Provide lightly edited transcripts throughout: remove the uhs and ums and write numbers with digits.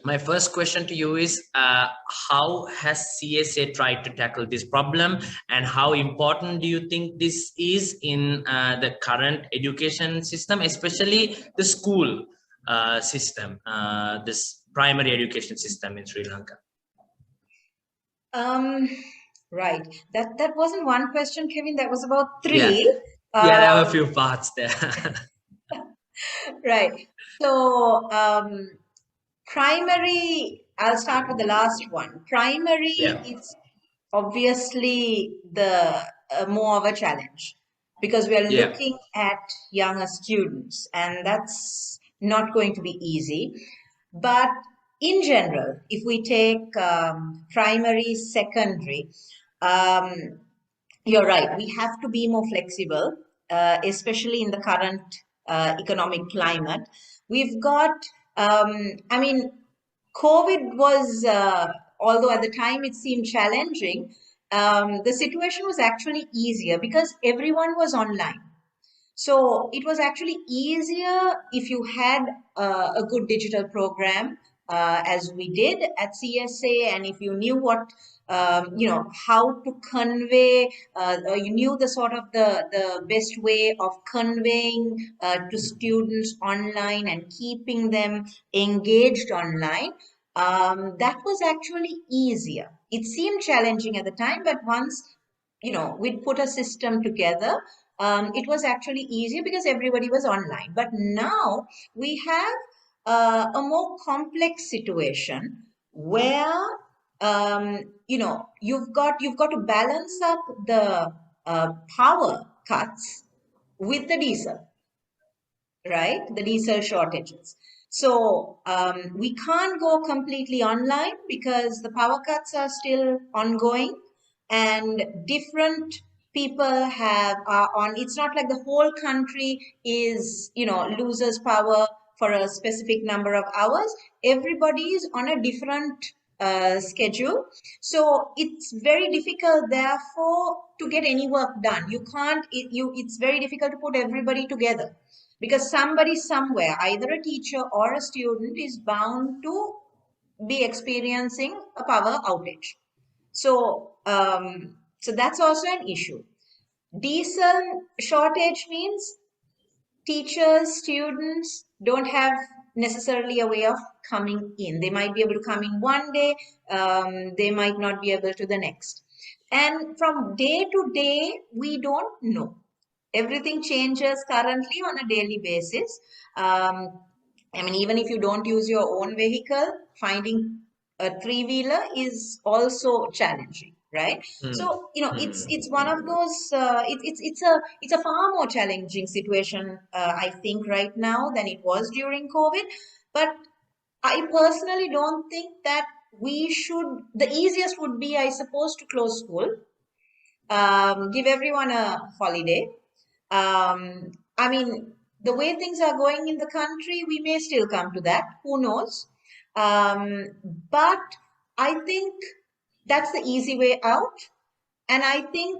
My first question to you is, how has CSA tried to tackle this problem, and how important do you think this is in the current education system, especially the school system, this primary education system in Sri Lanka? Right. That wasn't one question, Kevin. That was about Yeah, three. yeah, there are a Um, few parts there. right. So, primary, I'll start with the last one. Primary Yeah, is obviously the more of a challenge because we are yeah, looking at younger students, and that's not going to be easy. But in general, if we take primary, secondary, um, you're right. We have to be more flexible, especially in the current economic climate. We've got, I mean, COVID was, although at the time it seemed challenging, the situation was actually easier because everyone was online. So it was actually easier if you had a good digital program, as we did at CSA, and if you knew what, how to convey, or you knew the sort of the best way of conveying to students online and keeping them engaged online. That was actually easier. It seemed challenging at the time, but once we'd put a system together, it was actually easier because everybody was online. But now we have a more complex situation where you've got to balance up the power cuts with the diesel, right? The diesel shortages. So we can't go completely online because the power cuts are still ongoing, and different people are on. It's not like the whole country is, loses power for a specific number of hours. Everybody is on a different schedule. So it's very difficult, therefore, to get any work done. You can't, it's very difficult to put everybody together because somebody somewhere, either a teacher or a student, is bound to be experiencing a power outage. So that's also an issue. Diesel shortage means teachers, students don't have necessarily a way of coming in. They might be able to come in one day, they might not be able to the next. And from day to day, we don't know. Everything changes currently on a daily basis. I mean, even if you don't use your own vehicle, finding a three-wheeler is also challenging, right? mm. So, Mm. it's one of those. It's a far more challenging situation, I think, right now than it was during COVID. But I personally don't think that we should. The easiest would be, I suppose, to close school, give everyone a holiday. I mean, the way things are going in the country, we may still come to that. Who knows? Um, but I think that's the easy way out. And I think,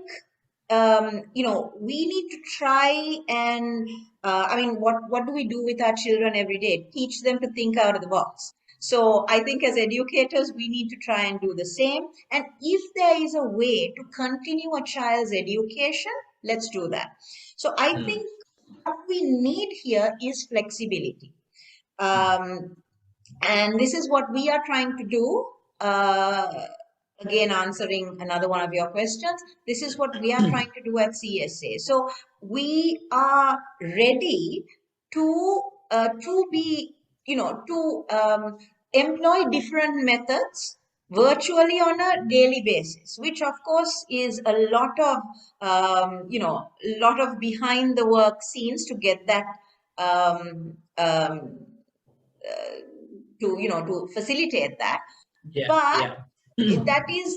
we need to try and, I mean, what do we do with our children every day? Teach them to think out of the box. So I think as educators, we need to try and do the same. And if there is a way to continue a child's education, let's do that. So I Mm. think what we need here is flexibility. Mm. Um, and this is what we are trying to do. Again, answering another one of your questions, this is what we are trying to do at CSA. So we are ready to be, to employ different methods virtually on a daily basis, which of course is a lot of, lot of behind the work scenes to get that um, um, to facilitate that. Yeah, But yeah.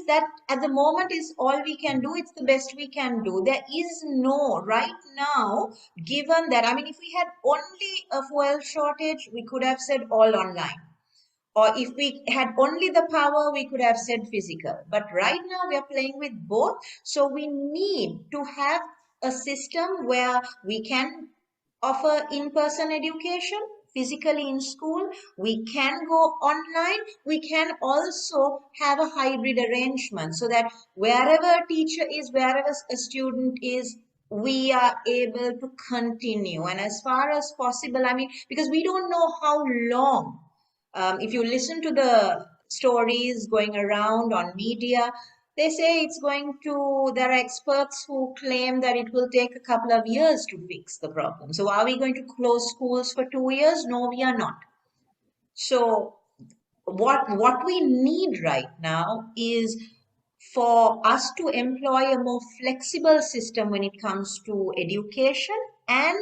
that at the moment is all we can do. It's the best we can do. There is no right now, given that, I mean, if we had only a fuel shortage, we could have said all online. Or if we had only the power, we could have said physical. But right now we are playing with both. So we need to have a system where we can offer in-person education, physically in school, we can go online, we can also have a hybrid arrangement so that wherever a teacher is, wherever a student is, we are able to continue. And as far as possible, I mean, because we don't know how long, if you listen to the stories going around on media, they say it's going to, there are experts who claim that it will take a couple of years to fix the problem. So are we going to close schools for 2 years? No, we are not. So what we need right now is for us to employ a more flexible system when it comes to education, and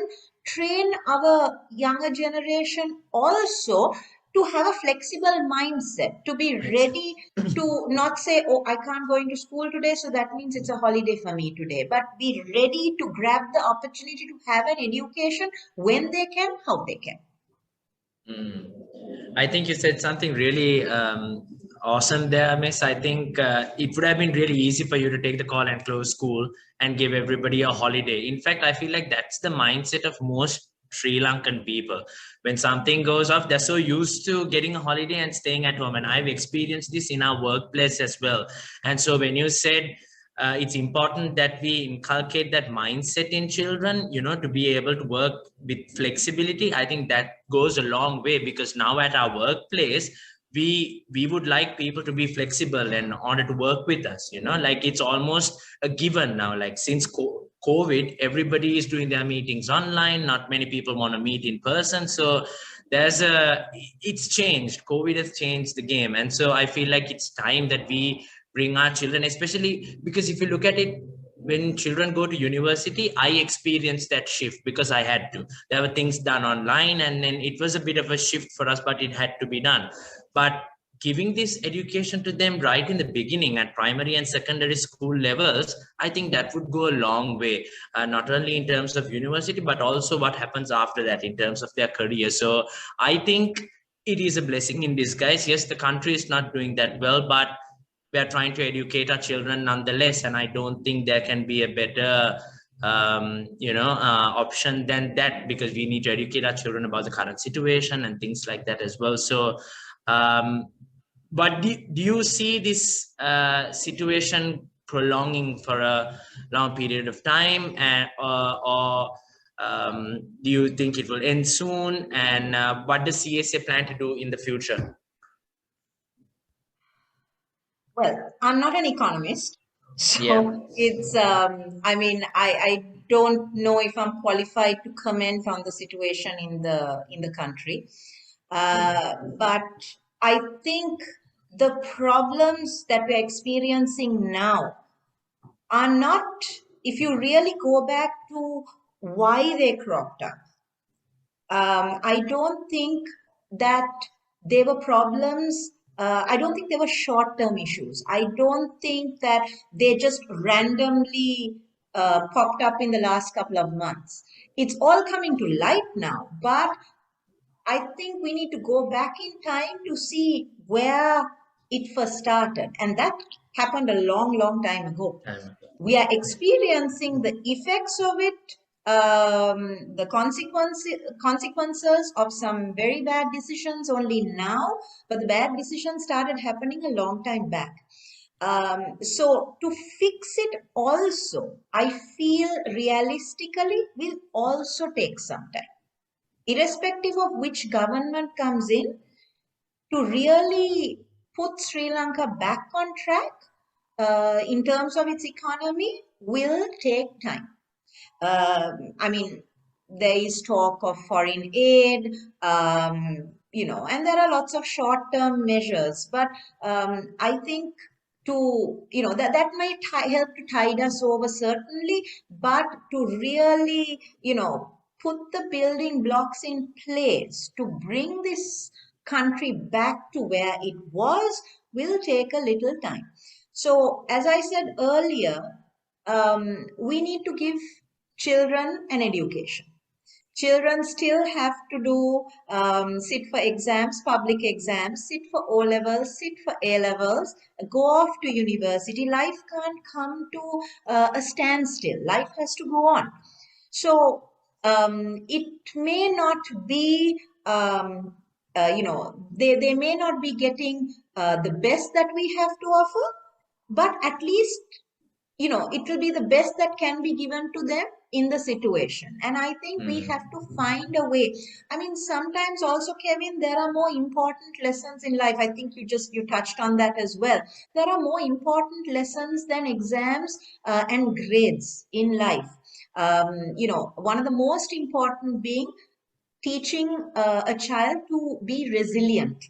train our younger generation also to have a flexible mindset, to be ready to not say, oh, I can't go into school today, so that means it's a holiday for me today, but be ready to grab the opportunity to have an education when they can, how they can. Mm. I think you said something really awesome there, Miss. I think it would have been really easy for you to take the call and close school and give everybody a holiday. In fact, I feel like that's the mindset of most Sri Lankan people. When something goes off, they're so used to getting a holiday and staying at home. And I've experienced this in our workplace as well. And so when you said it's important that we inculcate that mindset in children, to be able to work with flexibility. I think that goes a long way, because now at our workplace, we would like people to be flexible and order to work with us, like it's almost a given now. Like since COVID, everybody is doing their meetings online. Not many people want to meet in person. So it's changed. COVID has changed the game. And so I feel like it's time that we bring our children, especially because if you look at it, when children go to university, I experienced that shift because I had to. There were things done online, and then it was a bit of a shift for us, but it had to be done. But giving this education to them right in the beginning at primary and secondary school levels, I think that would go a long way, not only in terms of university, but also what happens after that in terms of their career. So I think it is a blessing in disguise. Yes, the country is not doing that well, but we are trying to educate our children nonetheless, and I don't think there can be a better option than that, because we need to educate our children about the current situation and things like that as well. So but do you see this situation prolonging for a long period of time, and or do you think it will end soon? And what does CSA plan to do in the future? Well, I'm not an economist, Yeah. so it's, I mean, I don't know if I'm qualified to comment on the situation in the country. But I think the problems that we're experiencing now are not, if you really go back to why they cropped up, I don't think that they were problems. I don't think they were short-term issues. I don't think that they just randomly popped up in the last couple of months. It's all coming to light now, but I think we need to go back in time to see where it first started. And that happened a long, long time ago. We are experiencing the effects of it, the consequences of some very bad decisions only now, but the bad decisions started happening a long time back. So to fix it also, I feel realistically will also take some time, irrespective of which government comes in, to really put Sri Lanka back on track in terms of its economy will take time. I mean, there is talk of foreign aid, and there are lots of short-term measures, but I think that might help to tide us over, certainly, but to really, put the building blocks in place to bring this country back to where it was will take a little time. So, as I said earlier, we need to give children an education. Children still have to do sit for exams, public exams, sit for O levels, sit for A levels, go off to university. Life can't come to a standstill. Life has to go on. So it may not be they may not be getting the best that we have to offer, but at least, it will be the best that can be given to them in the situation. And I think we have to find a way. I mean, sometimes also, Kevin, there are more important lessons in life. I think you touched on that as well. There are more important lessons than exams and grades in life. One of the most important being teaching a child to be resilient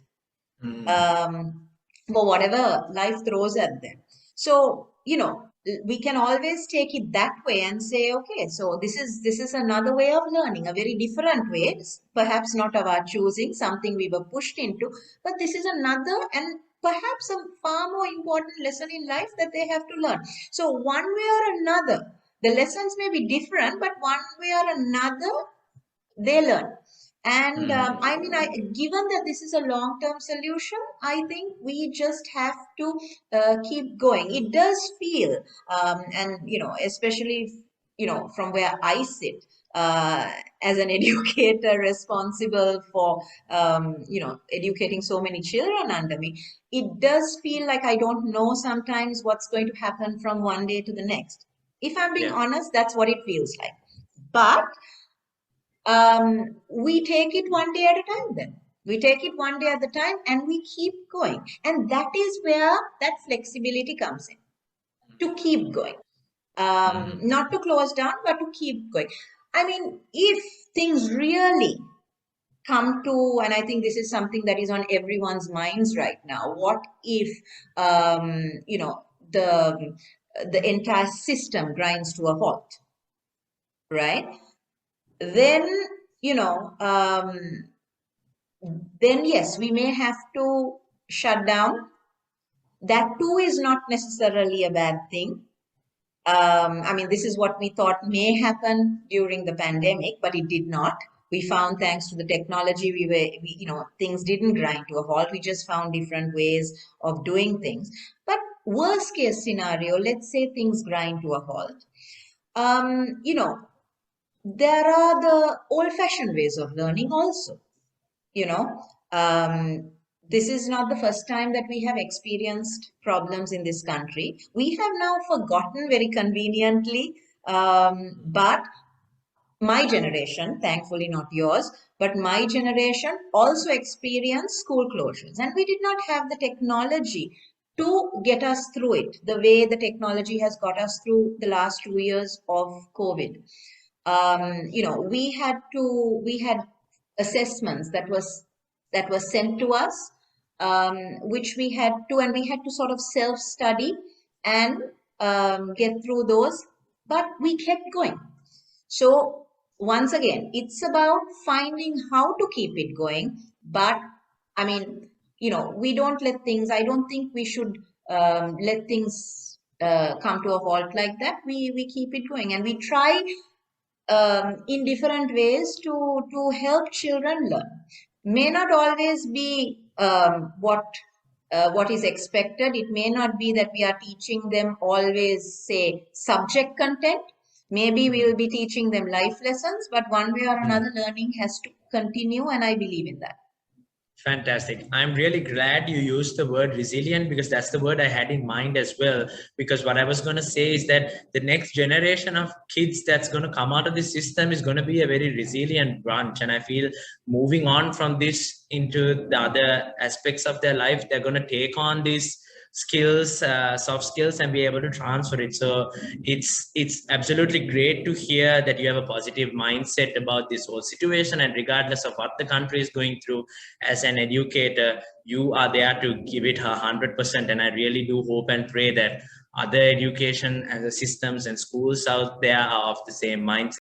for whatever life throws at them. So, we can always take it that way and say, okay, so this is another way of learning, a very different way. It's perhaps not of our choosing, something we were pushed into, but this is another and perhaps a far more important lesson in life that they have to learn. So one way or another, the lessons may be different, but one way or another, they learn. And given that this is a long-term solution, I think we just have to keep going. It does feel, and especially from where I sit as an educator responsible for educating so many children under me, it does feel like I don't know sometimes what's going to happen from one day to the next. If I'm being honest, that's what it feels like. But we take it one day at a time then. We take it one day at a time and we keep going. And that is where that flexibility comes in, to keep going. Not to close down, but to keep going. I mean, if things really come to, and I think this is something that is on everyone's minds right now, what if, the entire system grinds to a halt, right? Then, you know, then yes, we may have to shut down. That too is not necessarily a bad thing. I mean, this is what we thought may happen during the pandemic, but it did not. We found, thanks to the technology, things didn't grind to a halt. We just found different ways of doing things. But worst case scenario, let's say things grind to a halt. There are the old-fashioned ways of learning also. This is not the first time that we have experienced problems in this country. We have now forgotten very conveniently, but my generation, thankfully not yours, but my generation also experienced school closures, and we did not have the technology to get us through it the way the technology has got us through the last 2 years of COVID. We had assessments that was sent to us, which we had to sort of self-study and get through those, but we kept going. So once again, it's about finding how to keep it going. But I mean, we don't let things, I don't think we should let things come to a halt like that. We keep it going and we try in different ways to help children learn. May not always be what is expected. It may not be that we are teaching them always, say, subject content. Maybe we'll be teaching them life lessons, but one way or another, learning has to continue, and I believe in that. Fantastic. I'm really glad you used the word resilient, because that's the word I had in mind as well. Because what I was going to say is that the next generation of kids that's going to come out of this system is going to be a very resilient bunch. And I feel moving on from this into the other aspects of their life, they're going to take on these skills, soft skills, and be able to transfer it. So it's absolutely great to hear that you have a positive mindset about this whole situation, and regardless of what the country is going through, as an educator, you are there to give it 100%. And I really do hope and pray that other education and the systems and schools out there are of the same mindset.